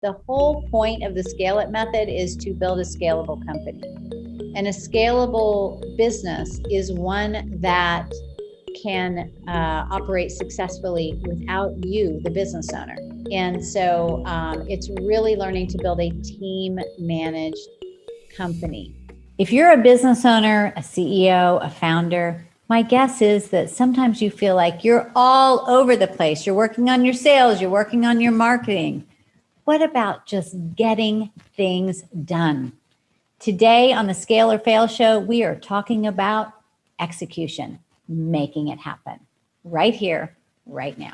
The whole point of the Scale It method is to build a scalable company. And a scalable business is one that can operate successfully without you, the business owner. And so it's really learning to build a team managed company. If you're a business owner, a CEO, a founder, my guess is that sometimes you feel like you're all over the place. You're working on your sales, you're working on your marketing. What about just getting things done? Today on the Scale or Fail show, we are talking about execution, making it happen right here, right now.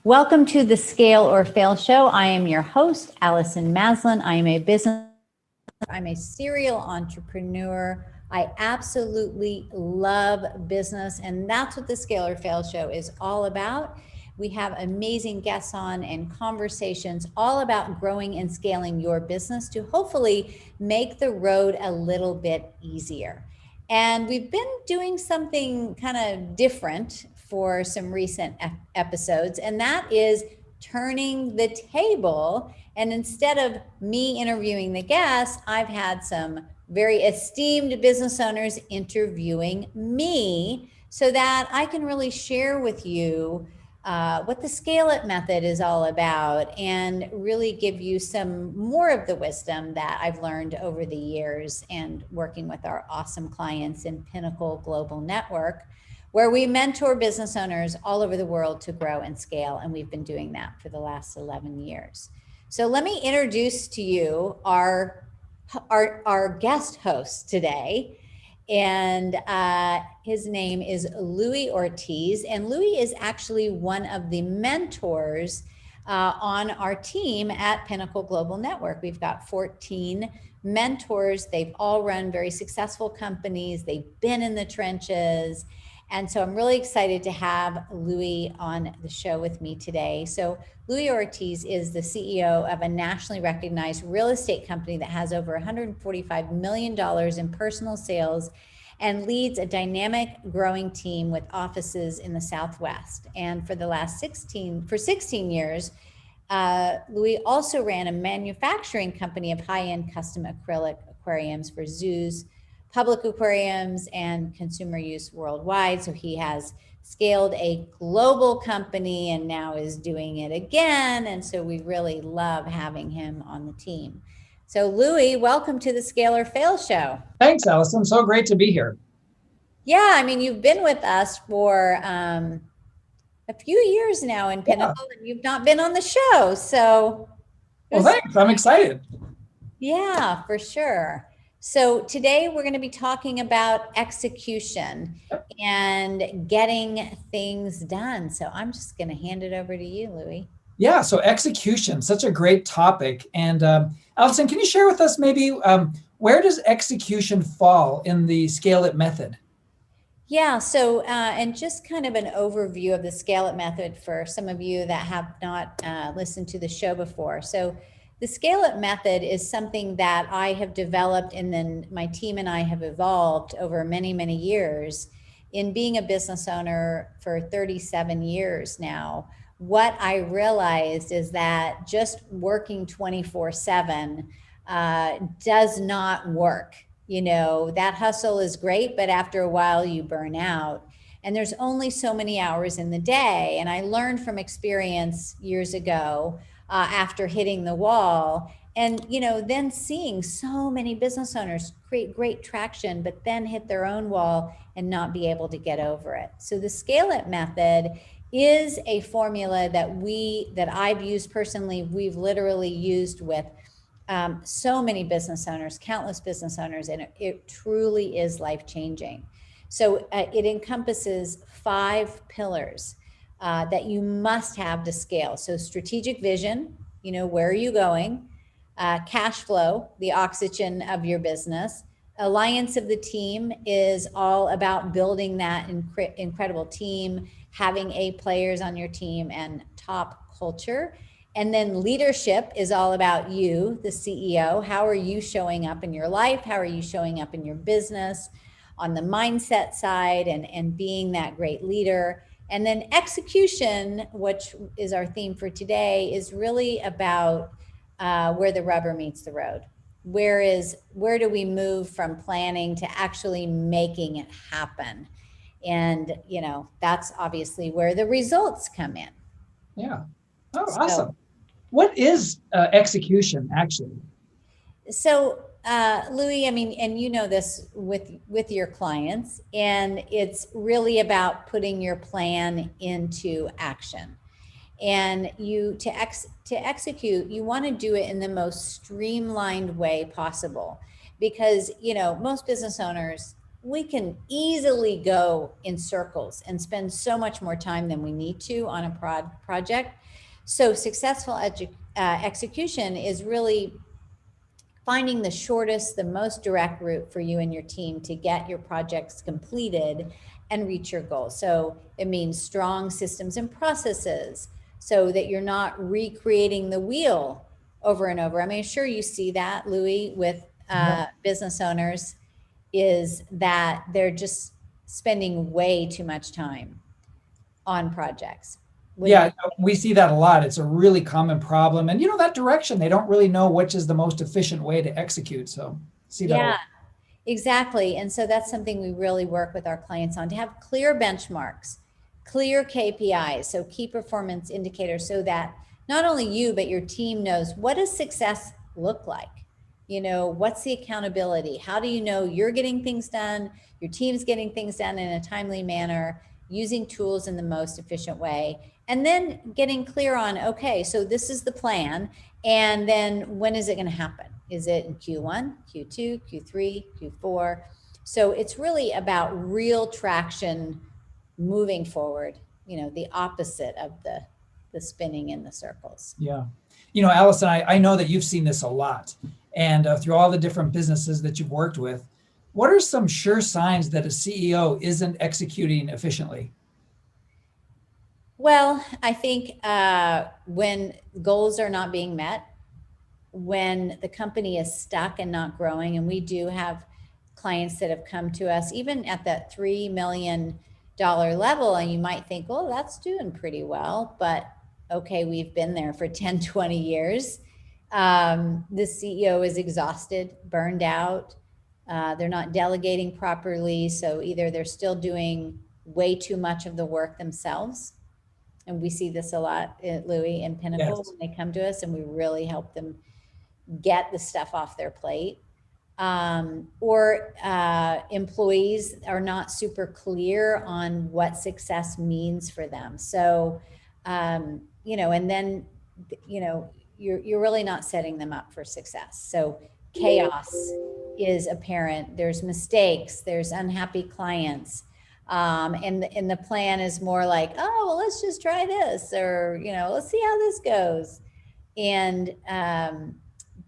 Welcome to the Scale or Fail show. I am your host, Allison Maslan. I'm a serial entrepreneur. I absolutely love business, and that's what the Scale or Fail show is all about. We have amazing guests on and conversations all about growing and scaling your business to hopefully make the road a little bit easier. And we've been doing something kind of different for some recent episodes, and that is turning the table. And instead of me interviewing the guests, I've had some very esteemed business owners interviewing me so that I can really share with you what the Scale It method is all about and really give you some more of the wisdom that I've learned over the years and working with our awesome clients in Pinnacle Global Network, where we mentor business owners all over the world to grow and scale. And we've been doing that for the last 11 years. So let me introduce to you our guest host today. And his name is Louie Ortiz. And Louie is actually one of the mentors on our team at Pinnacle Global Network. We've got 14 mentors. They've all run very successful companies. They've been in the trenches. And so I'm really excited to have Louie on the show with me today. So Louie Ortiz is the CEO of a nationally recognized real estate company that has over $145 million in personal sales and leads a dynamic growing team with offices in the Southwest. And for the last 16 years, Louie also ran a manufacturing company of high-end custom acrylic aquariums for zoos, public aquariums, and consumer use worldwide. So he has scaled a global company and now is doing it again. And so we really love having him on the team. So Louie, welcome to the Scale or Fail show. Thanks, Allison. So great to be here. Yeah, I mean, you've been with us for a few years now in Pinnacle, and you've not been on the show. So well, thanks. I'm excited. Yeah, for sure. So today we're going to be talking about execution and getting things done. So I'm just going to hand it over to you, Louie. Yeah, so execution, such a great topic. And Allison, can you share with us maybe where does execution fall in the Scale It method? Yeah, so and just kind of an overview of the Scale It method for some of you that have not listened to the show before. So the Scale It method is something that I have developed and then my team and I have evolved over many, many years. In being a business owner for 37 years now, what I realized is that just working 24/7 does not work. You know, that hustle is great, but after a while you burn out. And there's only so many hours in the day. And I learned from experience years ago after hitting the wall and, you know, then seeing so many business owners create great traction, but then hit their own wall and not be able to get over it. So the Scale It method is a formula that I've used personally. We've literally used with so many business owners, countless business owners, and it truly is life-changing. So it encompasses 5 pillars that you must have to scale. So strategic vision, you know, where are you going? Cash flow, the oxygen of your business. Alliance of the team is all about building that incredible team, having A players on your team, and top culture. And then leadership is all about you, the CEO. How are you showing up in your life? How are you showing up in your business on the mindset side and being that great leader? And then execution, which is our theme for today, is really about where the rubber meets the road. Where do we move from planning to actually making it happen? And, that's obviously where the results come in. Yeah. Oh, So, awesome. What is execution actually? So, Louie, I mean, and you know this with your clients, and it's really about putting your plan into action. And to execute, you want to do it in the most streamlined way possible, because most business owners, we can easily go in circles and spend so much more time than we need to on a project. So successful execution is really finding the shortest, the most direct route for you and your team to get your projects completed and reach your goals. So it means strong systems and processes so that you're not recreating the wheel over and over. I mean, sure, you see that, Louie, with business owners, is that they're just spending way too much time on projects. Yeah, we see that a lot. It's a really common problem. And that direction, they don't really know which is the most efficient way to execute. So see that a lot. Exactly. And so that's something we really work with our clients on, to have clear benchmarks, clear KPIs, so key performance indicators, so that not only you, but your team knows, what does success look like? What's the accountability? How do you know you're getting things done, your team's getting things done in a timely manner, using tools in the most efficient way? And then getting clear on, okay, so this is the plan. And then when is it going to happen? Is it in Q1, Q2, Q3, Q4? So it's really about real traction moving forward, the opposite of the spinning in the circles. Yeah. Allison, I know that you've seen this a lot. And through all the different businesses that you've worked with, what are some sure signs that a CEO isn't executing efficiently? Well, I think when goals are not being met, when the company is stuck and not growing, and we do have clients that have come to us even at that $3 million level, and you might think, well, that's doing pretty well, but okay, we've been there for 10, 20 years. The CEO is exhausted, burned out. They're not delegating properly. So either they're still doing way too much of the work themselves. And we see this a lot, Louie, in Pinnacle, Yes. when they come to us and we really help them get the stuff off their plate. Or employees are not super clear on what success means for them. So, and then, you're really not setting them up for success. So chaos is apparent. There's mistakes, there's unhappy clients. And the plan is more like, oh, well, let's just try this, or, let's see how this goes. And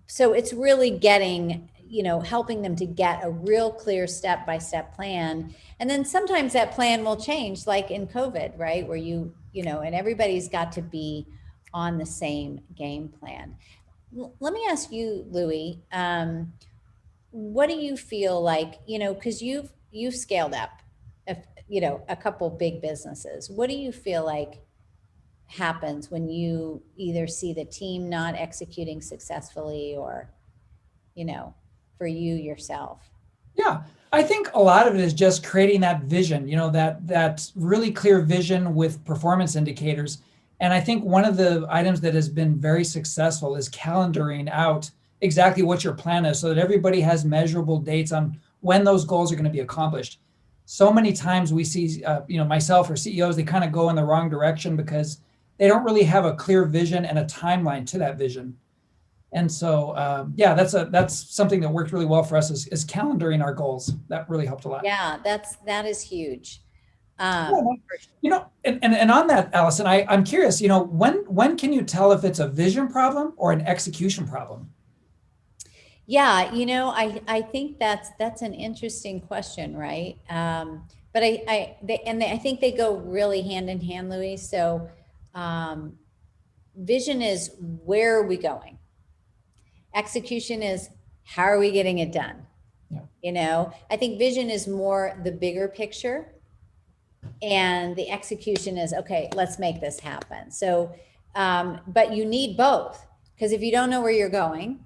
so it's really getting, helping them to get a real clear step-by-step plan. And then sometimes that plan will change, like in COVID, right? Where and everybody's got to be on the same game plan. Let me ask you, Louie, what do you feel like, because you've scaled up, a couple big businesses. What do you feel like happens when you either see the team not executing successfully, or, for you yourself? Yeah, I think a lot of it is just creating that vision, that really clear vision with performance indicators. And I think one of the items that has been very successful is calendaring out exactly what your plan is, so that everybody has measurable dates on when those goals are going to be accomplished. So many times we see, myself or CEOs, they kind of go in the wrong direction because they don't really have a clear vision and a timeline to that vision. And so, that's something that worked really well for us, is calendaring our goals. That really helped a lot. Yeah, that is huge. And on that, Allison, I'm curious, when can you tell if it's a vision problem or an execution problem? Yeah, I think that's an interesting question, right? But I think they go really hand in hand, Louie. So, vision is, where are we going? Execution is, how are we getting it done? Yeah. I think vision is more the bigger picture, and the execution is, okay, let's make this happen. So, but you need both. Because if you don't know where you're going,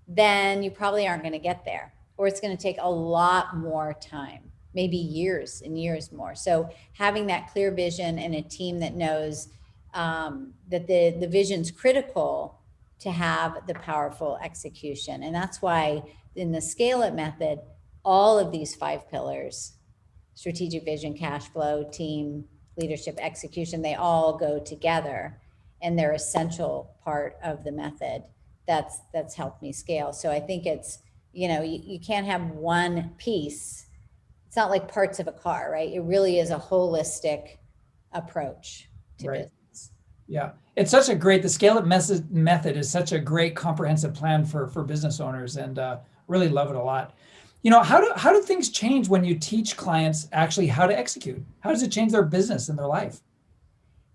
then you probably aren't going to get there, or it's going to take a lot more time, maybe years and years more. So having that clear vision and a team that knows that the vision's critical to have the powerful execution. And that's why in the Scale It method, all of these 5 pillars, strategic vision, cash flow, team, leadership, execution, they all go together, and they're essential part of the method that's helped me scale. So I think it's, you can't have one piece. It's not like parts of a car, right? It really is a holistic approach to Right. business. Yeah. It's such a great, the Scale It method is such a great comprehensive plan for business owners, and really love it a lot. How do things change when you teach clients actually how to execute? How does it change their business and their life?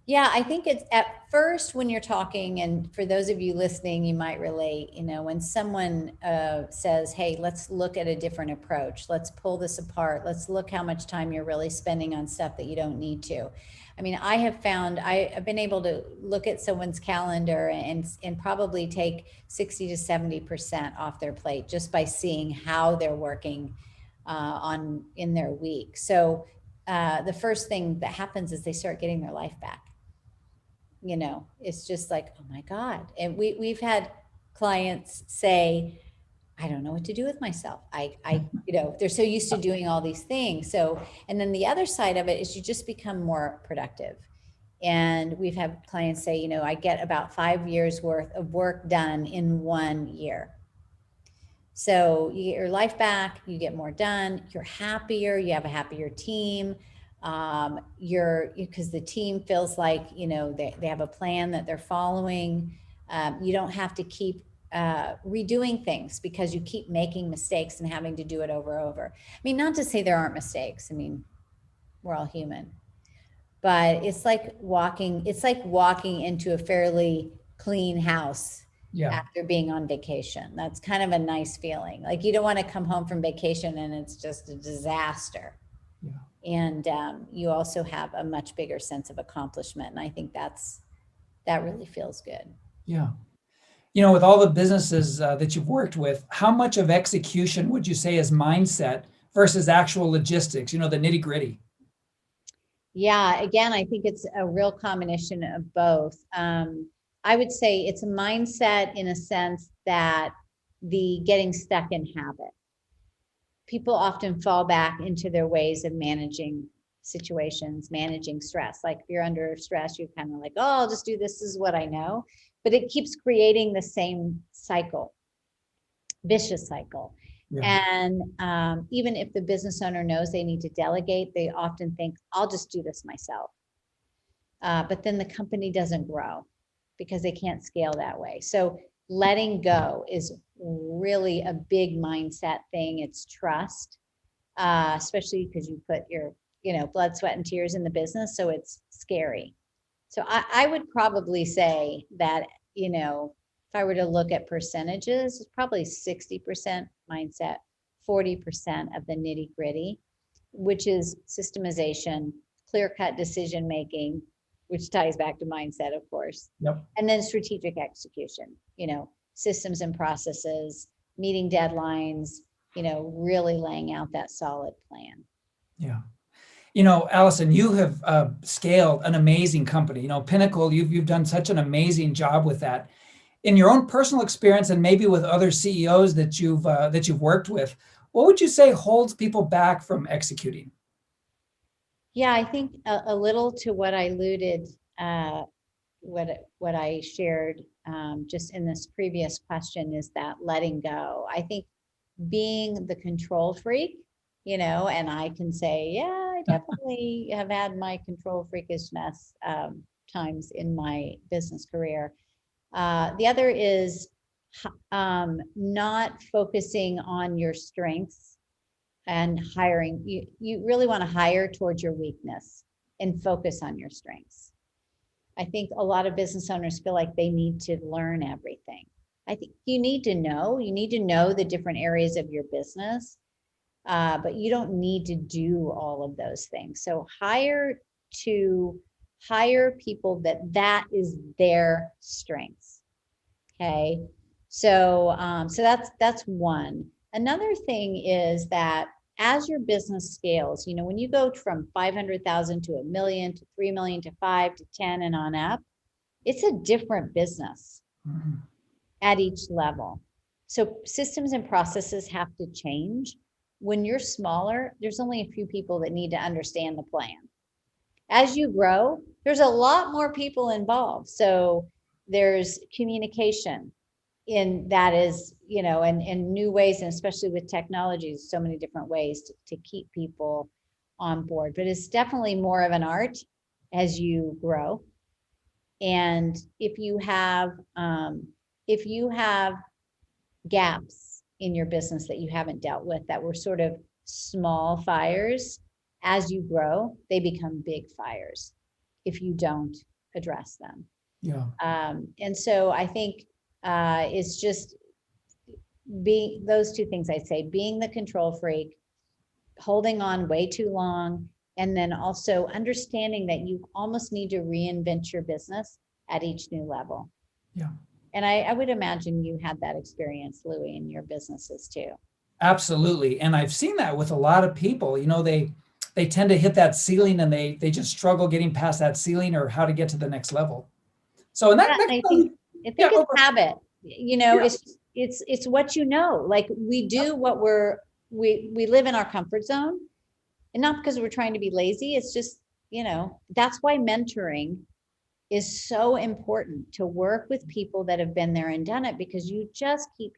Yeah, I think it's at first when you're talking, and for those of you listening, you might relate, when someone says, hey, let's look at a different approach. Let's pull this apart. Let's look how much time you're really spending on stuff that you don't need to. I mean, I have found I've been able to look at someone's calendar and probably take 60 to 70% off their plate just by seeing how they're working in their week. So the first thing that happens is they start getting their life back. It's just like, oh my God. And we've had clients say, I don't know what to do with myself. They're so used to doing all these things. So, and then the other side of it is you just become more productive. And we've had clients say, I get about 5 years worth of work done in 1 year. So you get your life back, you get more done, you're happier, you have a happier team. Because the team feels like, they have a plan that they're following. You don't have to keep redoing things because you keep making mistakes and having to do it over and over. I mean, not to say there aren't mistakes. I mean, we're all human, but it's like walking into a fairly clean house. Yeah. After being on vacation. That's kind of a nice feeling. Like you don't want to come home from vacation and it's just a disaster. Yeah. And you also have a much bigger sense of accomplishment. And I think that really feels good. Yeah. With all the businesses that you've worked with, how much of execution would you say is mindset versus actual logistics, the nitty gritty? Yeah, again, I think it's a real combination of both. I would say it's a mindset in a sense that the getting stuck in habit. People often fall back into their ways of managing situations, managing stress. Like if you're under stress, you're kind of like, oh, I'll just do this. This is what I know. But it keeps creating the same cycle, vicious cycle. Yeah. And even if the business owner knows they need to delegate, they often think, I'll just do this myself. But then the company doesn't grow because they can't scale that way. So letting go is really a big mindset thing. It's trust, especially because you put your, blood, sweat, and tears in the business. So it's scary. So I would probably say that, if I were to look at percentages, it's probably 60% mindset, 40% of the nitty gritty, which is systemization, clear-cut decision making, which ties back to mindset, of course. Yep. And then strategic execution, systems and processes, meeting deadlines, really laying out that solid plan. Yeah. Allison, you have scaled an amazing company. Pinnacle, you've done such an amazing job with that. In your own personal experience, and maybe with other CEOs that you've worked with, what would you say holds people back from executing? Yeah, I think a little to what I alluded, what I shared just in this previous question is that letting go. I think being the control freak, and I can say, yeah, I definitely have had my control freakishness times in my business career. The other is not focusing on your strengths and hiring. You really want to hire towards your weakness and focus on your strengths. I think a lot of business owners feel like they need to learn everything. I think you need to know the different areas of your business, but you don't need to do all of those things. So hire people that is their strengths. Okay. So that's one. Another thing is that as your business scales, when you go from 500,000 to a million to 3 million to 5 to 10 and on up, it's a different business Mhm. at each level. So systems and processes have to change. When you're smaller, there's only a few people that need to understand the plan. As you grow, there's a lot more people involved. So there's communication in that is, and in new ways, and especially with technology, so many different ways to keep people on board. But it's definitely more of an art as you grow. And if you have gaps in your business that you haven't dealt with that were sort of small fires, as you grow, they become big fires if you don't address them. Yeah. And so I think it's just being those two things I'd say: being the control freak, holding on way too long, and then also understanding that you almost need to reinvent your business at each new level. Yeah. And I would imagine you had that experience, Louie, in your businesses too. Absolutely. And I've seen that with a lot of people. They tend to hit that ceiling and they just struggle getting past that ceiling or how to get to the next level. So and Yeah, that and can only, I yeah, think it's habit. yeah, It's what you know. Like we do what we live in our comfort zone, and not because we're trying to be lazy. It's just, that's why mentoring is so important, to work with people that have been there and done it, because you just keep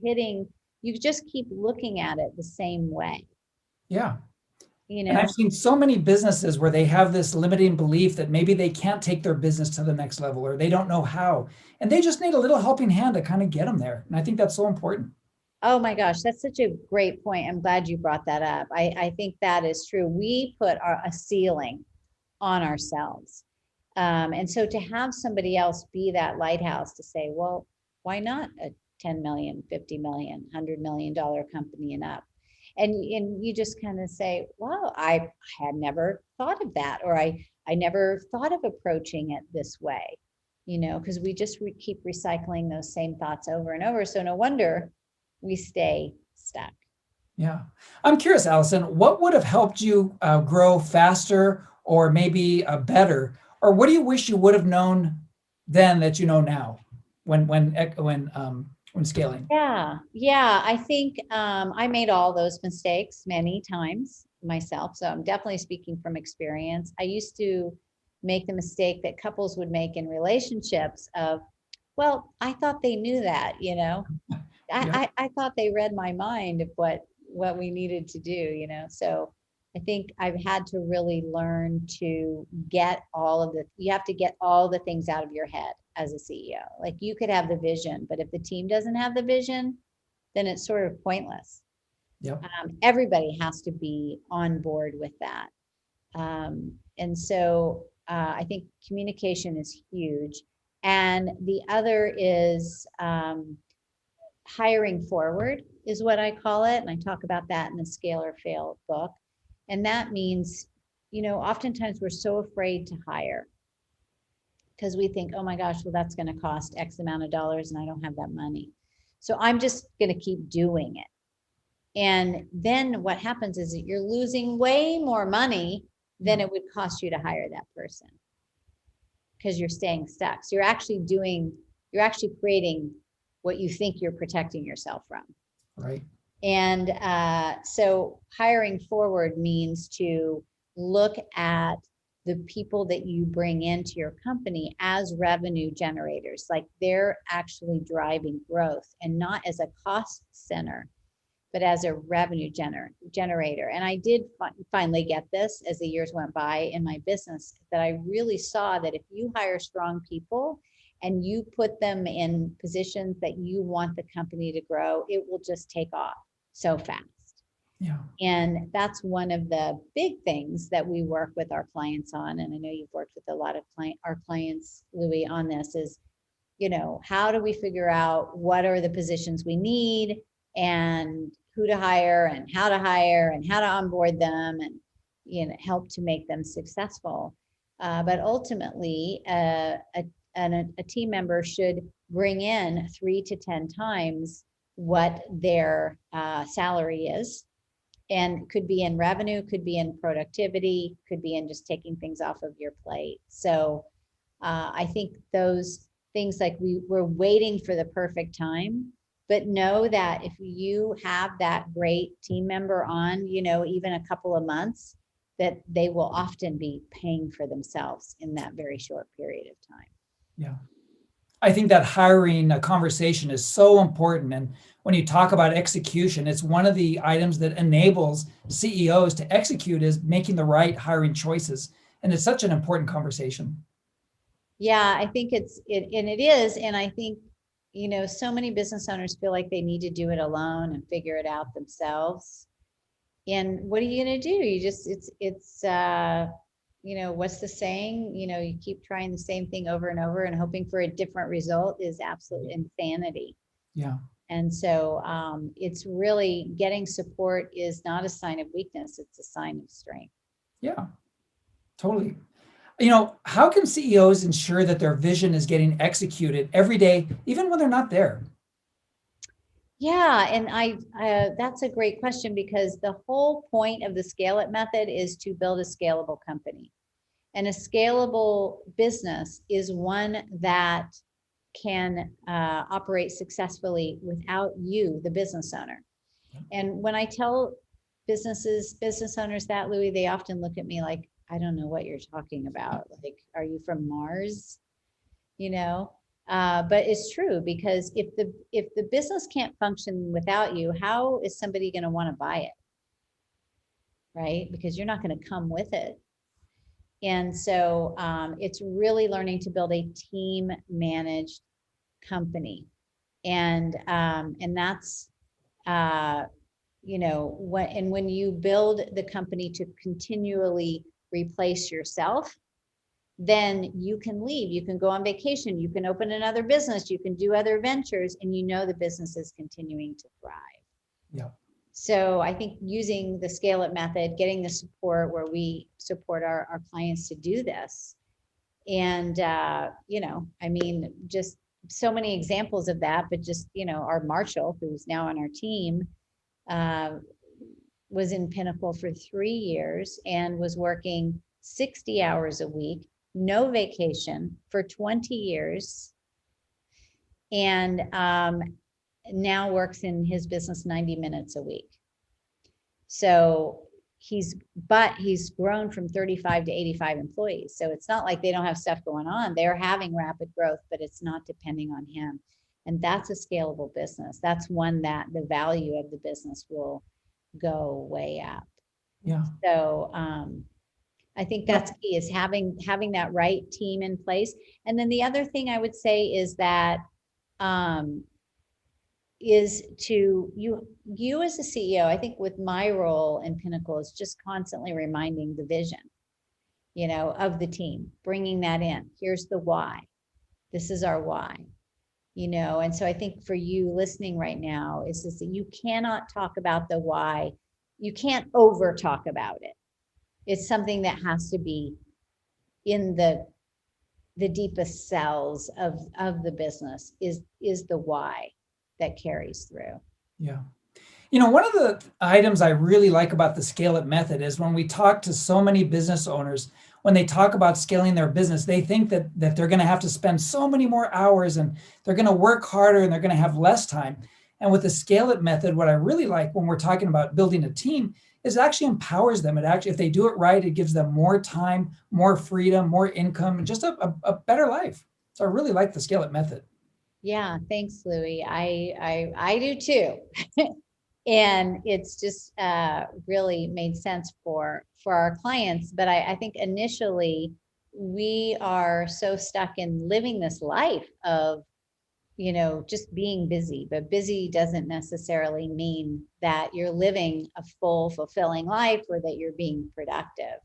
looking at it the same way, yeah. you And I've know? seen so many businesses where they have this limiting belief that maybe they can't take their business to the next level or they don't know how. And they just need a little helping hand to kind of get them there. And I think that's so important. Oh my gosh, that's such a great point. I'm glad you brought that up. I think that is true. We put a ceiling on ourselves. And so to have somebody else be that lighthouse to say, well, why not a 10 million, 50 million, $100 million company and up? And you just kind of say, well, I had never thought of that, or I never thought of approaching it this way, because we just keep recycling those same thoughts over and over. So no wonder we stay stuck. Yeah. I'm curious, Allison, what would have helped you grow faster or maybe better? Or what do you wish you would have known then that you know now when scaling? Yeah. I think I made all those mistakes many times myself. So I'm definitely speaking from experience. I used to make the mistake that couples would make in relationships of, well, I thought they knew that. Yeah. I thought they read my mind of what we needed to do. So I think I've had to really learn to you have to get all the things out of your head as a CEO. Like you could have the vision, but if the team doesn't have the vision, then it's sort of pointless. Yep. Everybody has to be on board with that. And so I think communication is huge. And the other is hiring forward is what I call it. And I talk about that in the Scale or Fail book. And that means, oftentimes we're so afraid to hire because we think, oh my gosh, well, that's going to cost X amount of dollars and I don't have that money. So I'm just going to keep doing it. And then what happens is that you're losing way more money than it would cost you to hire that person because you're staying stuck. So you're actually creating what you think you're protecting yourself from. Right. And so hiring forward means to look at the people that you bring into your company as revenue generators, like they're actually driving growth and not as a cost center, but as a revenue generator. And I did finally get this as the years went by in my business, that I really saw that if you hire strong people and you put them in positions that you want the company to grow, it will just take off so fast. Yeah. And that's one of the big things that we work with our clients on. And I know you've worked with a lot of our clients, Louie, on this is, how do we figure out what are the positions we need and who to hire and how to onboard them and, help to make them successful. But ultimately, a team member should bring in 3 to 10 times what their salary is. And could be in revenue, could be in productivity, could be in just taking things off of your plate. So I think those things, like we're waiting for the perfect time, but know that if you have that great team member on, even a couple of months, that they will often be paying for themselves in that very short period of time. Yeah. I think that hiring a conversation is so important. And when you talk about execution, it's one of the items that enables CEOs to execute is making the right hiring choices. And it's such an important conversation. Yeah, I think it is. And I think, so many business owners feel like they need to do it alone and figure it out themselves. And what are you going to do? You just, what's the saying? You keep trying the same thing over and over and hoping for a different result is absolute insanity. Yeah. And so it's really, getting support is not a sign of weakness. It's a sign of strength. Yeah, totally. How can CEOs ensure that their vision is getting executed every day, even when they're not there? Yeah, and that's a great question, because the whole point of the Scale It method is to build a scalable company. And a scalable business is one that can operate successfully without you, the business owner. And when I tell business owners that, Louie, they often look at me like, I don't know what you're talking about. Like, are you from Mars? But it's true, because if the business can't function without you, how is somebody going to want to buy it? Right? Because you're not going to come with it. And so it's really learning to build a team managed company. And that's when you build the company to continually replace yourself, then you can leave, you can go on vacation, you can open another business, you can do other ventures, and the business is continuing to thrive. Yeah. So I think using the Scale It method, getting the support where we support our clients to do this. And, just so many examples of that, but just, our Marshall, who's now on our team, was in Pinnacle for 3 years and was working 60 hours a week, no vacation, for 20 years. And now works in his business 90 minutes a week. So he's grown from 35 to 85 employees. So it's not like they don't have stuff going on. They're having rapid growth, but it's not depending on him. And that's a scalable business. That's one that the value of the business will go way up. Yeah. So I think that's key, is having that right team in place. And then the other thing I would say is that is to you as a CEO. I think with my role in Pinnacle is just constantly reminding the vision, of the team, bringing that in. Here's the why. This is our why. And so I think for you listening right now is this, that you cannot talk about the why. You can't over talk about it. It's something that has to be in the deepest cells of the business is the why that carries through. Yeah. One of the items I really like about the Scale It method is when we talk to so many business owners, when they talk about scaling their business, they think that they're going to have to spend so many more hours and they're going to work harder and they're going to have less time. And with the Scale It method, what I really like when we're talking about building a team is it actually empowers them. It actually, if they do it right, it gives them more time, more freedom, more income, and just a better life. So I really like the Scale It method. Yeah, thanks, Louie. I do too. And it's just really made sense for our clients. But I think initially we are so stuck in living this life of, just being busy. But busy doesn't necessarily mean that you're living a full, fulfilling life or that you're being productive.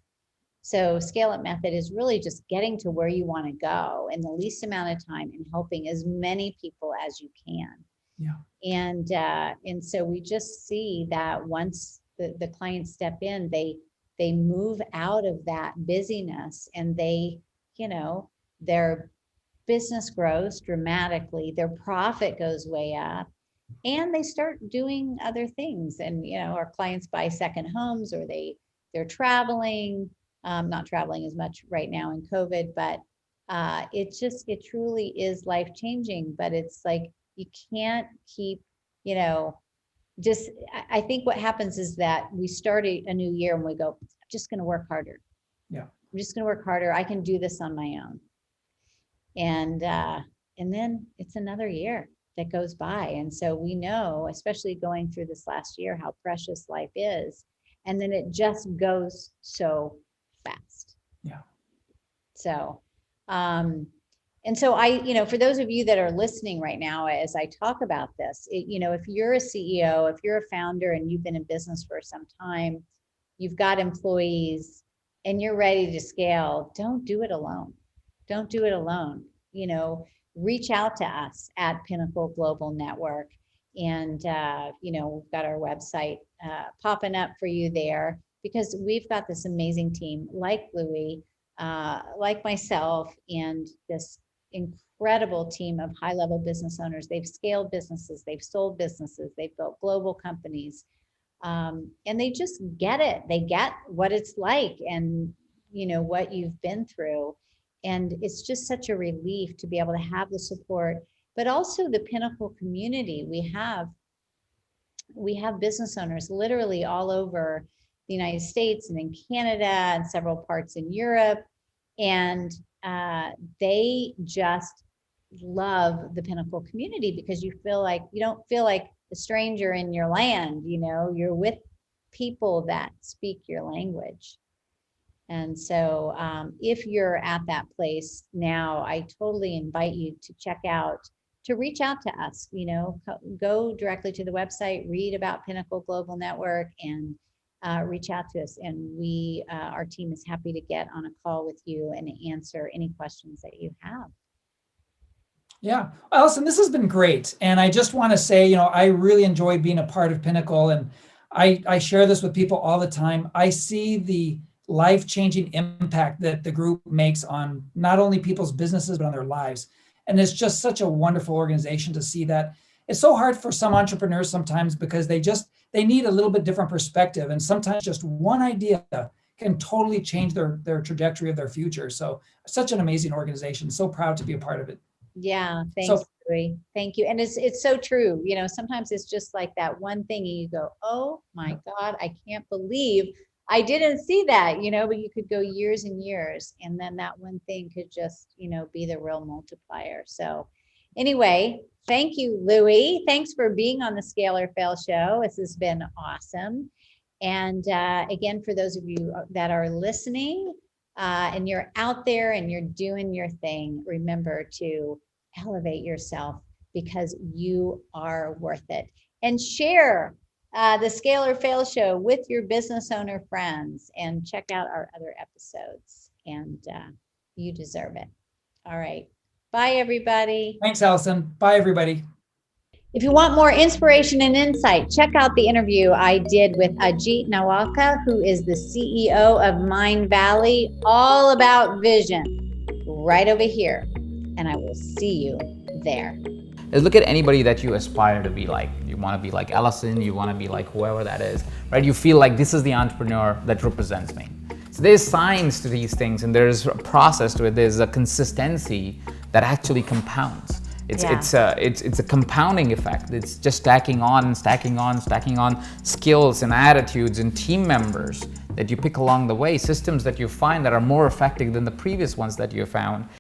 So Scale It method is really just getting to where you want to go in the least amount of time and helping as many people as you can. Yeah. And so we just see that once the clients step in, they move out of that busyness, and they're business grows dramatically, their profit goes way up, and they start doing other things. And our clients buy second homes, or they're traveling, not traveling as much right now in COVID, but it truly is life changing. But it's like, you can't keep, I think what happens is that we start a new year and we go, I'm just going to work harder. Yeah. I'm just going to work harder. I can do this on my own. And then it's another year that goes by. And so we know, especially going through this last year, how precious life is. And then it just goes so fast. Yeah. So, and so for those of you that are listening right now, as I talk about this, if you're a CEO, if you're a founder and you've been in business for some time, you've got employees and you're ready to scale, don't do it alone. Don't do it alone. Reach out to us at Pinnacle Global Network. And, we've got our website popping up for you there, because we've got this amazing team like Louie, like myself, and this incredible team of high-level business owners. They've scaled businesses, they've sold businesses, they've built global companies, and they just get it. They get what it's like, and what you've been through. And it's just such a relief to be able to have the support, but also the Pinnacle community. We have business owners literally all over the United States and in Canada and several parts in Europe. And they just love the Pinnacle community, because you don't feel like a stranger in your land. You're with people that speak your language. And so if you're at that place now, I totally invite you to reach out to us. Go directly to the website, read about Pinnacle Global Network, and reach out to us. And our team is happy to get on a call with you and answer any questions that you have. Yeah, Allison, this has been great. And I just want to say, I really enjoy being a part of Pinnacle. And I share this with people all the time. I see the life-changing impact that the group makes on not only people's businesses, but on their lives. And it's just such a wonderful organization to see that. It's so hard for some entrepreneurs sometimes, because they need a little bit different perspective. And sometimes just one idea can totally change their trajectory of their future. So such an amazing organization. So proud to be a part of it. Yeah, thanks, Louie. Thank you. And it's so true. Sometimes it's just like that one thing, and you go, oh my God, I can't believe I didn't see that, but you could go years and years, and then that one thing could just, be the real multiplier. So anyway, thank you, Louie. Thanks for being on the Scale or Fail show. This has been awesome. And again, for those of you that are listening and you're out there and you're doing your thing, remember to elevate yourself, because you are worth it. And share the Scale or Fail show with your business owner friends, and check out our other episodes. And you deserve it. All right. Bye, everybody. Thanks, Allison. Bye, everybody. If you want more inspiration and insight, check out the interview I did with Ajit Nawalka, who is the CEO of Mind Valley, all about vision, right over here. And I will see you there. Look at anybody that you aspire to be like. You want to be like Allison, you want to be like whoever that is, right? You feel like this is the entrepreneur that represents me. So there's science to these things, and there's a process to it. There's a consistency that actually compounds. It's a compounding effect. It's just stacking on skills and attitudes and team members that you pick along the way, systems that you find that are more effective than the previous ones that you found.